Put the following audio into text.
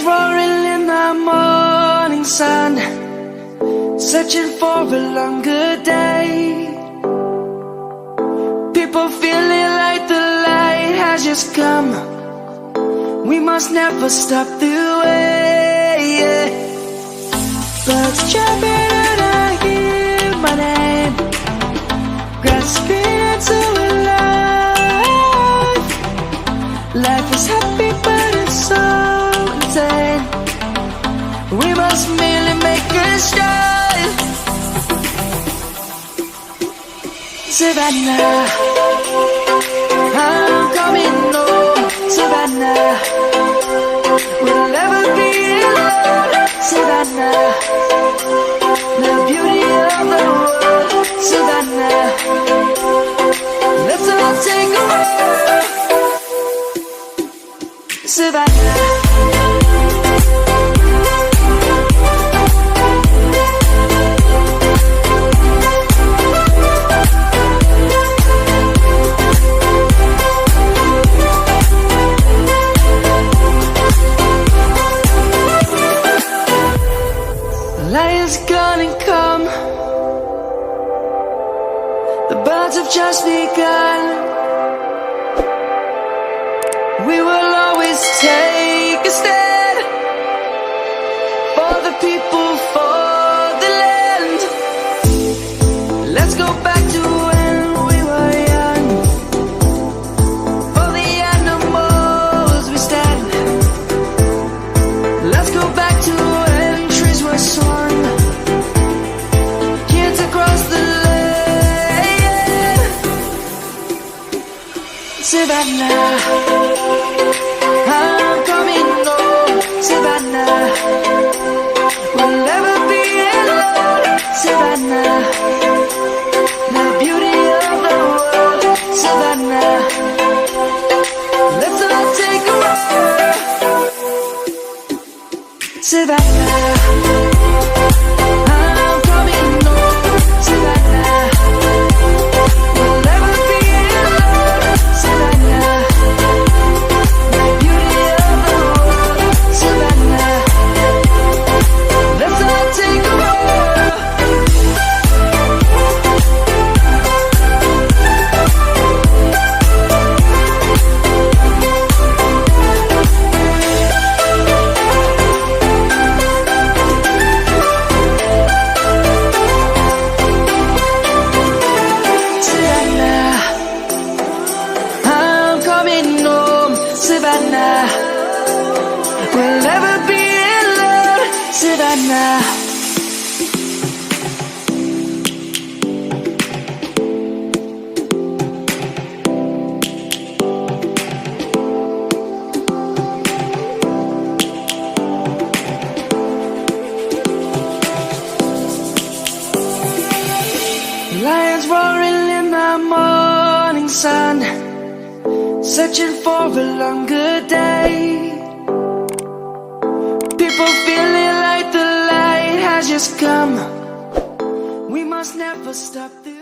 Lions roaring in the morning sun, searching for a longer day. People feeling like the light has just come. We must never stop the way. Birds chirping and I hear my name, grasping into a life. Life is happy but it's so insane. We must merely make a start. Savannah, I'm coming home. Savannah, we'll never be alone. Savannah, the beauty of the world. Savannah, let's all take a walk. Savannah, lion's gonna come. The birds have just begun. We will always take a stand for the people, for the land. Let's go back to when we were young. For the animals we stand. Let's go back to when trees were swung, kids across the land. Savannah, I'm coming home. Savannah, we'll never be alone. Savannah, the beauty of the world. Savannah, let's all take a walk. Savannah, I'm coming home. Savannah, we'll never be alone. Savannah, the beauty of the world. Savannah, let's all take a walk. Savannah, I'm coming home. Savannah, we'll never be alone. Savannah, lions roaring in the morning sun, searching for a longer day. People feeling like the light has just come. We must never stop the